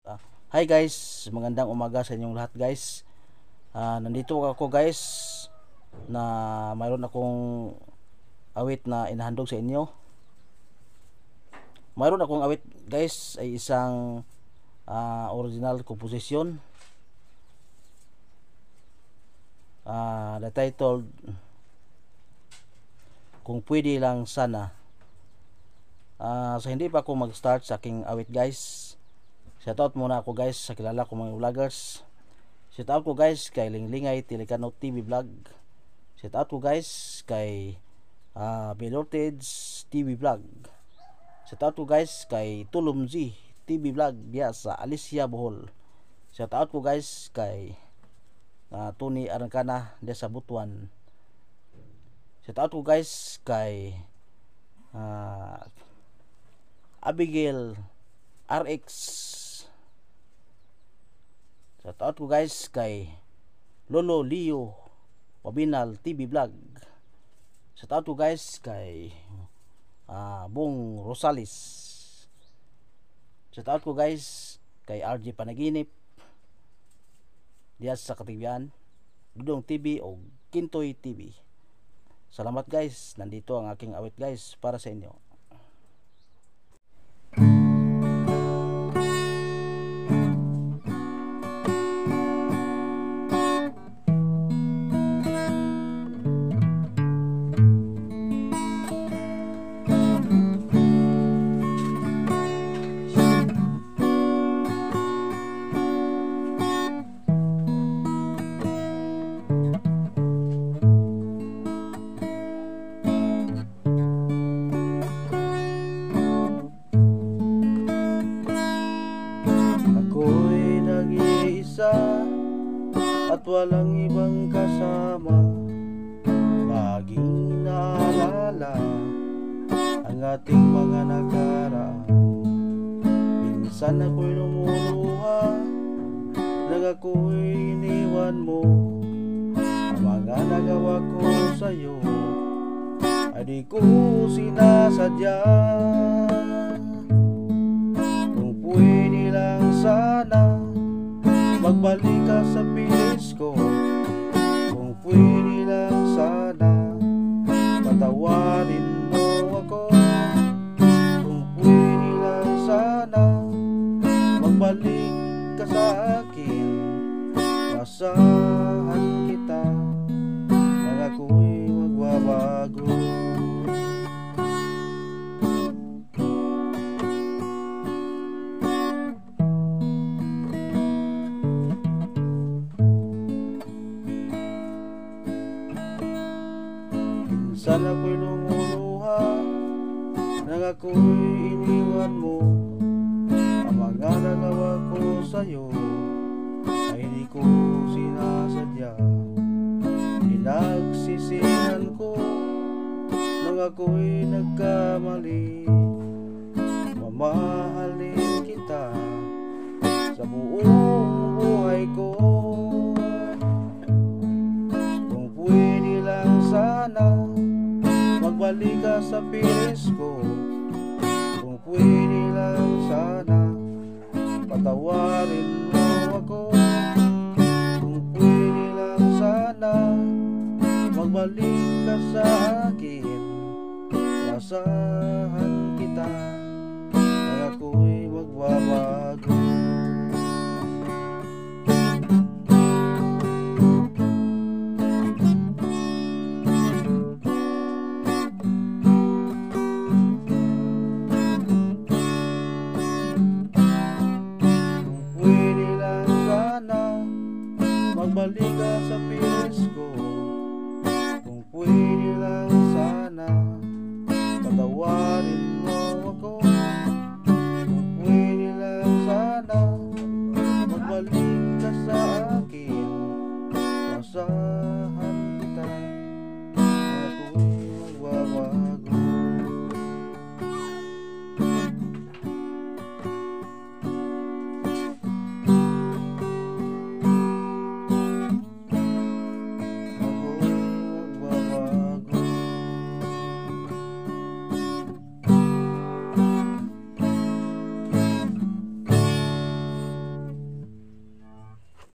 Hi guys, magandang umaga sa inyong lahat guys. Nandito ako guys na mayroon akong awit na inahandog sa inyo. Mayroon akong awit guys ay isang original composition. The title, Kung Pwede Lang Sana. So hindi pa ako mag-start sa aking awit guys. Shoutout muna ako guys sa kilala ko mga vloggers. Shoutout ko guys kay Linglingay Telecano TV Vlog. Shoutout ko guys kay Belorteds TV Vlog. Shoutout ko guys kay Tulumzi TV Vlog diya sa Alicia Bohol. Shoutout ko guys kay Tony Arangkana diya sa Butuan. Shoutout ko guys kay Abigail RX. Shoutout ko guys kay Lolo Leo Wabinal TV Vlog. Shoutout ko guys kay Bong Rosales. Shoutout ko guys kay RJ Panaginip diya sa Katigbian, Dudong TV o Kintoy TV. Salamat guys, nandito ang aking awit guys para sa inyo. Ako'y nag-iisa at walang ibang kasama. Laging naalala ang ating mga nakaraan. Minsan ako'y lumuluha nang ako'y iniwan mo. Ang mga nagawa ko sa'yo ay di ko sinasadya. Kung pwede lang sana magbalik ka sa pilis ko. Kung pwede lang sana patawarin mo ako. Kung pwede lang sana magbalik ka sa akin. Masahan kita nang ako'y magbabago. Minsan ako'y lumuluha nang ako'y iniwan mo. Ang mga nagawa ko sa'yo ay di ko sinasadya. Pinagsisihan ko nang ako'y nagkamali. Mamahalin kita sa buong buhay ko. Kung pwede lang sana magbalik ka sa pilis ko. Kung pwede lang sana patawarin mo ako. Kung pwede lang sana magbalik ka sa akin. Masahan kita nang ako'y magbabago. Magbalik ka sa pilis